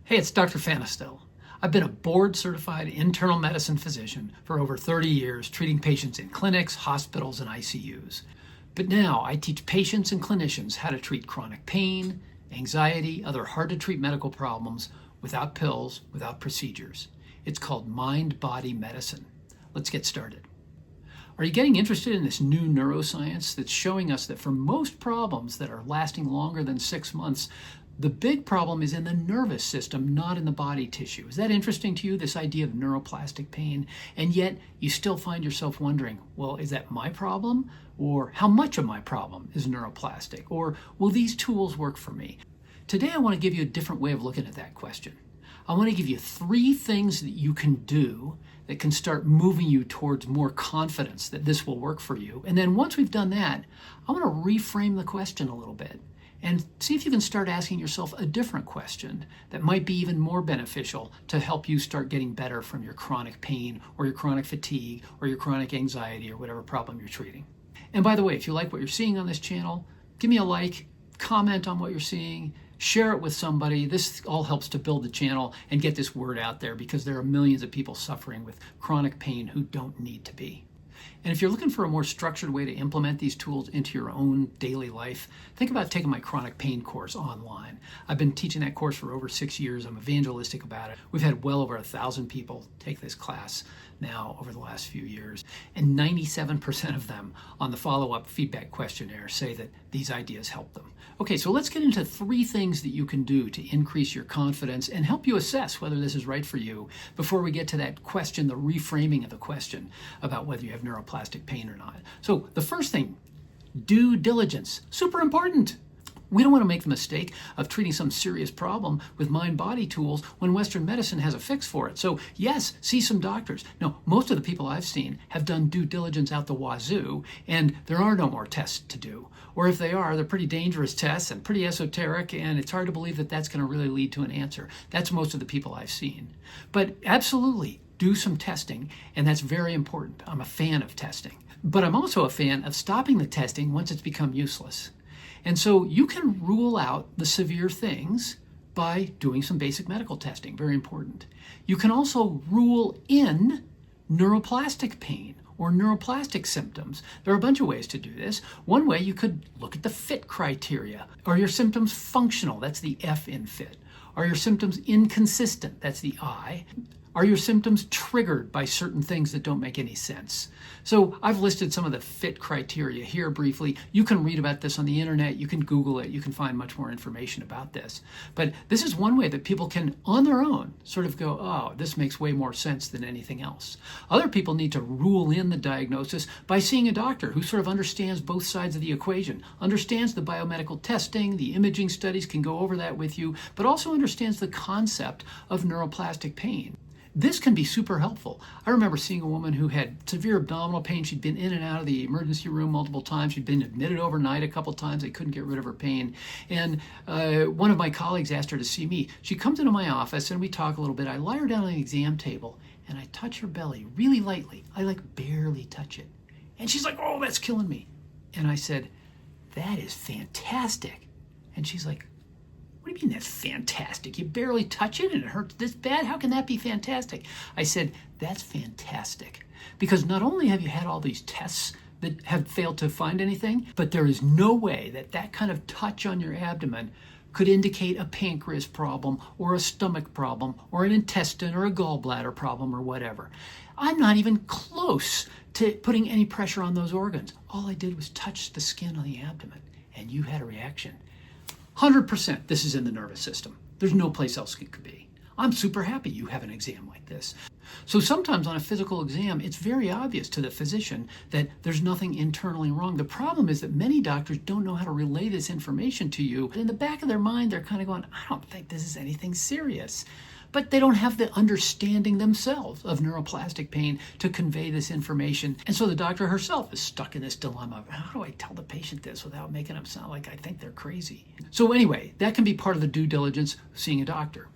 Hey, it's Dr. Fanistel. I've been a board-certified internal medicine physician for over 30 years, treating patients in clinics, hospitals, and ICUs. But now I teach patients and clinicians how to treat chronic pain, anxiety, other hard-to-treat medical problems without pills, without procedures. It's called mind-body medicine. Let's get started. Are you getting interested in this new neuroscience that's showing us that for most problems that are lasting longer than 6 months, the big problem is in the nervous system, not in the body tissue? Is that interesting to you, this idea of neuroplastic pain? And yet you still find yourself wondering, well, is that my problem? Or how much of my problem is neuroplastic? Or will these tools work for me? Today I want to give you a different way of looking at that question. I want to give you 3 things that you can do that can start moving you towards more confidence that this will work for you. And then once we've done that, I want to reframe the question a little bit and see if you can start asking yourself a different question that might be even more beneficial to help you start getting better from your chronic pain or your chronic fatigue or your chronic anxiety or whatever problem you're treating. And by the way, if you like what you're seeing on this channel, give me a like, comment on what you're seeing, share it with somebody. This all helps to build the channel and get this word out there, because there are millions of people suffering with chronic pain who don't need to be. And if you're looking for a more structured way to implement these tools into your own daily life, think about taking my chronic pain course online. I've been teaching that course for over 6 years. I'm evangelistic about it. We've had well over 1,000 people take this class now over the last few years. And 97% of them on the follow-up feedback questionnaire say that these ideas help them. Okay, so let's get into 3 things that you can do to increase your confidence and help you assess whether this is right for you before we get to that question, the reframing of the question about whether you have neuroplastic pain or not. So the first thing, due diligence. Super important. We don't want to make the mistake of treating some serious problem with mind-body tools when Western medicine has a fix for it. So yes, see some doctors. No, most of the people I've seen have done due diligence out the wazoo, and there are no more tests to do. Or if they are, they're pretty dangerous tests and pretty esoteric, and it's hard to believe that that's going to really lead to an answer. That's most of the people I've seen. But absolutely, do some testing, and that's very important. I'm a fan of testing. But I'm also a fan of stopping the testing once it's become useless. And so you can rule out the severe things by doing some basic medical testing, very important. You can also rule in neuroplastic pain or neuroplastic symptoms. There are a bunch of ways to do this. One way, you could look at the fit criteria. Are your symptoms functional? That's the F in fit. Are your symptoms inconsistent? That's the I. Are your symptoms triggered by certain things that don't make any sense? So I've listed some of the fit criteria here briefly. You can read about this on the internet. You can Google it. You can find much more information about this. But this is one way that people can, on their own, sort of go, oh, this makes way more sense than anything else. Other people need to rule in the diagnosis by seeing a doctor who sort of understands both sides of the equation, understands the biomedical testing, the imaging studies, can go over that with you, but also understands the concept of neuroplastic pain. This can be super helpful. I remember seeing a woman who had severe abdominal pain. She'd been in and out of the emergency room multiple times. She'd been admitted overnight a couple times. They couldn't get rid of her pain. And one of my colleagues asked her to see me. She comes into my office and we talk a little bit. I lie her down on the exam table and I touch her belly really lightly. I barely touch it. And she's like, oh, that's killing me. And I said, that is fantastic. And she's like, what do you mean that's fantastic? You barely touch it and it hurts this bad? How can that be fantastic? I said, that's fantastic. Because not only have you had all these tests that have failed to find anything, but there is no way that that kind of touch on your abdomen could indicate a pancreas problem or a stomach problem or an intestine or a gallbladder problem or whatever. I'm not even close to putting any pressure on those organs. All I did was touch the skin on the abdomen and you had a reaction. 100% this is in the nervous system. There's no place else it could be. I'm super happy you have an exam like this. So sometimes on a physical exam, it's very obvious to the physician that there's nothing internally wrong. The problem is that many doctors don't know how to relay this information to you. In the back of their mind, they're kind of going, I don't think this is anything serious. But they don't have the understanding themselves of neuroplastic pain to convey this information. And so the doctor herself is stuck in this dilemma of, how do I tell the patient this without making them sound like I think they're crazy? So anyway, that can be part of the due diligence of seeing a doctor.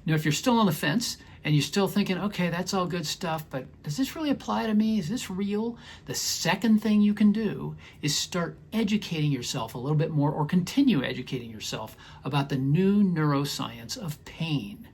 Now, if you're still on the fence and you're still thinking, okay, that's all good stuff, but does this really apply to me? Is this real? The second thing you can do is start educating yourself a little bit more, or continue educating yourself about the new neuroscience of pain.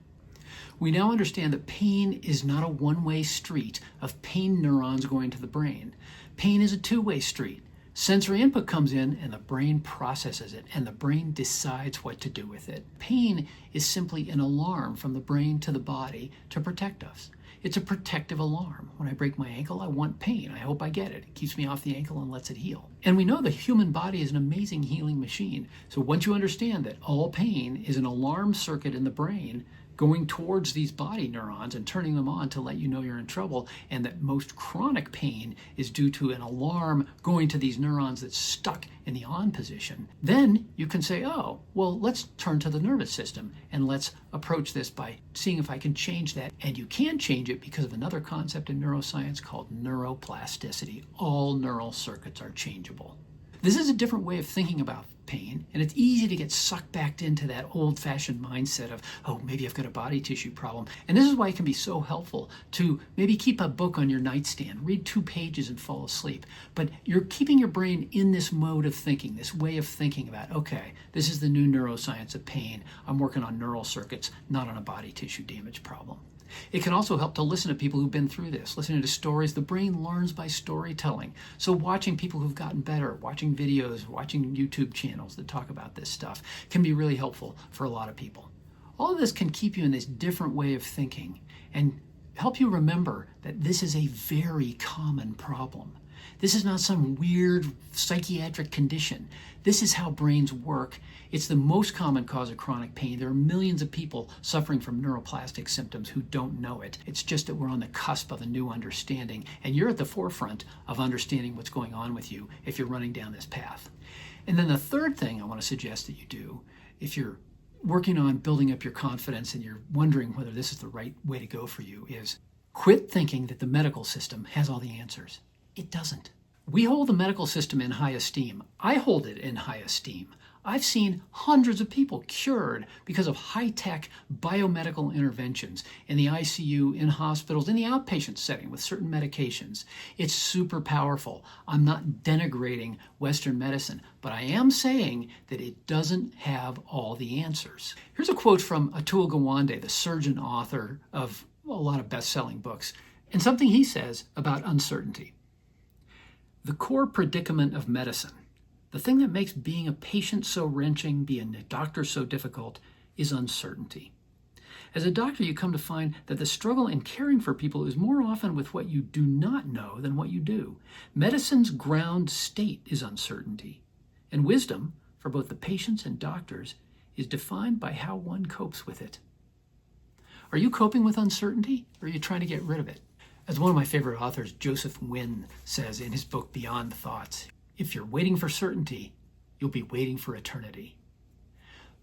We now understand that pain is not a one-way street of pain neurons going to the brain. Pain is a two-way street. Sensory input comes in and the brain processes it, and the brain decides what to do with it. Pain is simply an alarm from the brain to the body to protect us. It's a protective alarm. When I break my ankle, I want pain. I hope I get it. It keeps me off the ankle and lets it heal. And we know the human body is an amazing healing machine. So once you understand that all pain is an alarm circuit in the brain going towards these body neurons and turning them on to let you know you're in trouble, and that most chronic pain is due to an alarm going to these neurons that's stuck in the on position, then you can say, oh, well, let's turn to the nervous system and let's approach this by seeing if I can change that. And you can change it because of another concept in neuroscience called neuroplasticity. All neural circuits are changeable. This is a different way of thinking about pain, and it's easy to get sucked back into that old-fashioned mindset of, oh, maybe I've got a body tissue problem. And this is why it can be so helpful to maybe keep a book on your nightstand, read 2 pages and fall asleep. But you're keeping your brain in this mode of thinking, this way of thinking about, okay, this is the new neuroscience of pain. I'm working on neural circuits, not on a body tissue damage problem. It can also help to listen to people who've been through this, listening to stories. The brain learns by storytelling. So watching people who've gotten better, watching videos, watching YouTube channels that talk about this stuff can be really helpful for a lot of people. All of this can keep you in this different way of thinking and help you remember that this is a very common problem. This is not some weird psychiatric condition. This is how brains work. It's the most common cause of chronic pain. There are millions of people suffering from neuroplastic symptoms who don't know it. It's just that we're on the cusp of a new understanding, and you're at the forefront of understanding what's going on with you if you're running down this path. And then the third thing I want to suggest that you do, if you're working on building up your confidence and you're wondering whether this is the right way to go for you, is quit thinking that the medical system has all the answers. It doesn't. We hold the medical system in high esteem. I hold it in high esteem. I've seen hundreds of people cured because of high-tech biomedical interventions in the ICU, in hospitals, in the outpatient setting with certain medications. It's super powerful. I'm not denigrating Western medicine, but I am saying that it doesn't have all the answers. Here's a quote from Atul Gawande, the surgeon author of a lot of best-selling books, and something he says about uncertainty. The core predicament of medicine, the thing that makes being a patient so wrenching, being a doctor so difficult, is uncertainty. As a doctor, you come to find that the struggle in caring for people is more often with what you do not know than what you do. Medicine's ground state is uncertainty. And wisdom, for both the patients and doctors, is defined by how one copes with it. Are you coping with uncertainty, or are you trying to get rid of it? As one of my favorite authors, Joseph Wynn, says in his book Beyond Thoughts, if you're waiting for certainty, you'll be waiting for eternity.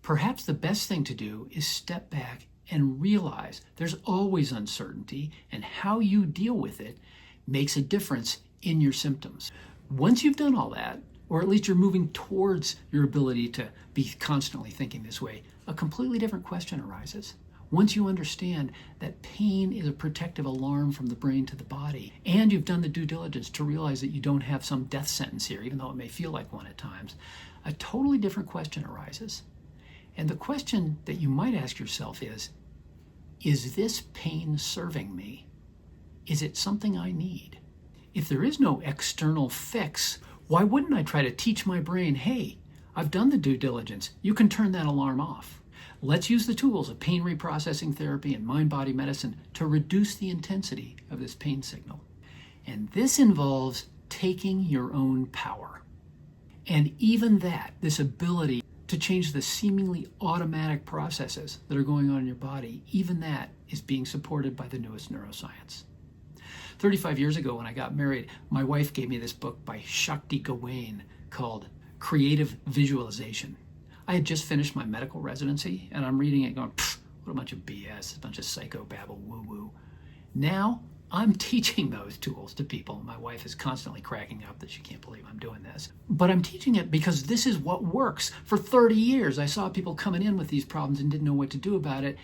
Perhaps the best thing to do is step back and realize there's always uncertainty, and how you deal with it makes a difference in your symptoms. Once you've done all that, or at least you're moving towards your ability to be constantly thinking this way, a completely different question arises. Once you understand that pain is a protective alarm from the brain to the body, and you've done the due diligence to realize that you don't have some death sentence here, even though it may feel like one at times, a totally different question arises. And the question that you might ask yourself is this pain serving me? Is it something I need? If there is no external fix, why wouldn't I try to teach my brain, hey, I've done the due diligence, you can turn that alarm off. Let's use the tools of pain reprocessing therapy and mind-body medicine to reduce the intensity of this pain signal. And this involves taking your own power. And even that, this ability to change the seemingly automatic processes that are going on in your body, even that is being supported by the newest neuroscience. 35 years ago when I got married, my wife gave me this book by Shakti Gawain called Creative Visualization. I had just finished my medical residency, and I'm reading it going, what a bunch of BS, a bunch of psychobabble, woo-woo. Now, I'm teaching those tools to people. My wife is constantly cracking up that she can't believe I'm doing this. But I'm teaching it because this is what works. For 30 years, I saw people coming in with these problems and didn't know what to do about it.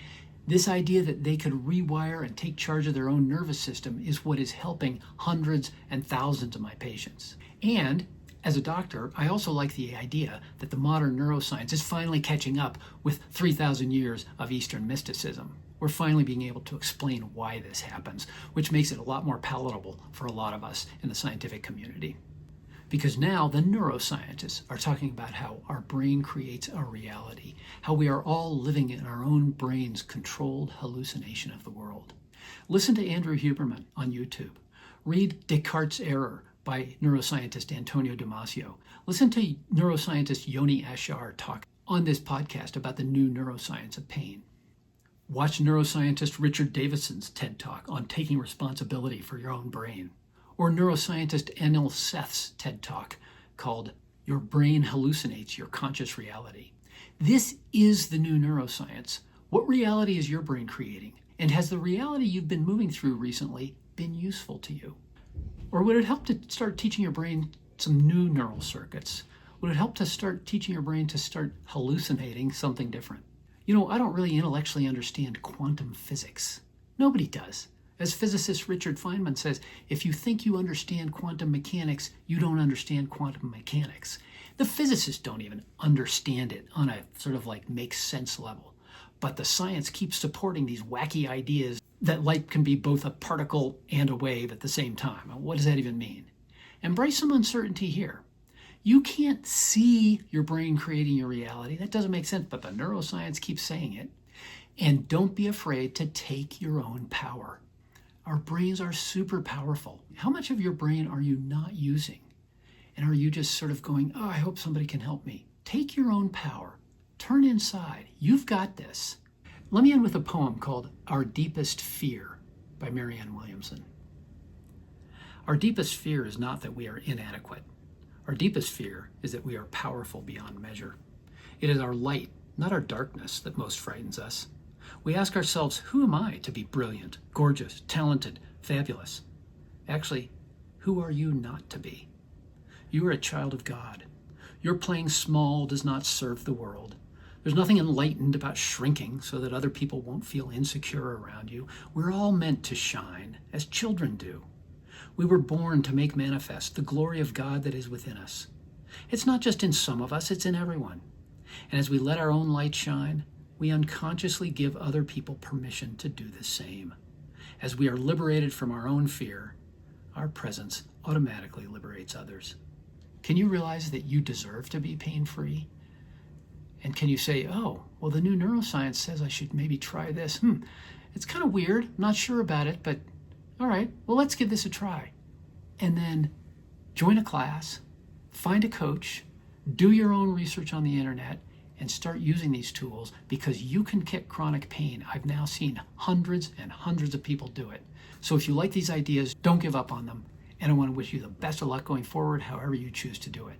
This idea that they could rewire and take charge of their own nervous system is what is helping hundreds and thousands of my patients. And as a doctor, I also like the idea that the modern neuroscience is finally catching up with 3,000 years of Eastern mysticism. We're finally being able to explain why this happens, which makes it a lot more palatable for a lot of us in the scientific community. Because now the neuroscientists are talking about how our brain creates our reality, how we are all living in our own brain's controlled hallucination of the world. Listen to Andrew Huberman on YouTube. Read Descartes' Error by neuroscientist Antonio Damasio. Listen to neuroscientist Yoni Ashar talk on this podcast about the new neuroscience of pain. Watch neuroscientist Richard Davidson's TED Talk on taking responsibility for your own brain. Or neuroscientist Anil Seth's TED Talk called Your Brain Hallucinates Your Conscious Reality. This is the new neuroscience. What reality is your brain creating? And has the reality you've been moving through recently been useful to you? Or would it help to start teaching your brain some new neural circuits? Would it help to start teaching your brain to start hallucinating something different? You know, I don't really intellectually understand quantum physics. Nobody does. As physicist Richard Feynman says, if you think you understand quantum mechanics, you don't understand quantum mechanics. The physicists don't even understand it on a sort of like makes sense level. But the science keeps supporting these wacky ideas that light can be both a particle and a wave at the same time. What does that even mean? Embrace some uncertainty here. You can't see your brain creating your reality. That doesn't make sense, but the neuroscience keeps saying it. And don't be afraid to take your own power. Our brains are super powerful. How much of your brain are you not using? And are you just sort of going, oh, I hope somebody can help me? Take your own power. Turn inside. You've got this. Let me end with a poem called Our Deepest Fear by Marianne Williamson. Our deepest fear is not that we are inadequate. Our deepest fear is that we are powerful beyond measure. It is our light, not our darkness, that most frightens us. We ask ourselves, who am I to be brilliant, gorgeous, talented, fabulous? Actually, who are you not to be? You are a child of God. Your playing small does not serve the world. There's nothing enlightened about shrinking so that other people won't feel insecure around you. We're all meant to shine, as children do. We were born to make manifest the glory of God that is within us. It's not just in some of us, it's in everyone. And as we let our own light shine, we unconsciously give other people permission to do the same. As we are liberated from our own fear, our presence automatically liberates others. Can you realize that you deserve to be pain-free? And can you say, oh, well, the new neuroscience says I should maybe try this. It's kind of weird, I'm not sure about it, but all right, well, let's give this a try. And then join a class, find a coach, do your own research on the internet, and start using these tools because you can kick chronic pain. I've now seen hundreds and hundreds of people do it. So if you like these ideas, don't give up on them. And I want to wish you the best of luck going forward, however you choose to do it.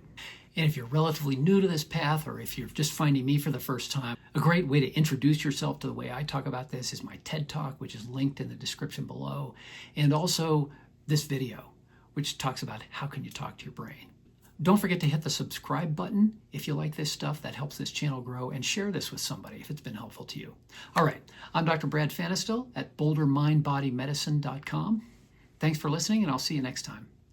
And if you're relatively new to this path, or if you're just finding me for the first time, a great way to introduce yourself to the way I talk about this is my TED Talk, which is linked in the description below, and also this video, which talks about how can you talk to your brain. Don't forget to hit the subscribe button if you like this stuff. That helps this channel grow, and share this with somebody if it's been helpful to you. All right, I'm Dr. Brad Fanistil at BoulderMindBodyMedicine.com. Thanks for listening, and I'll see you next time.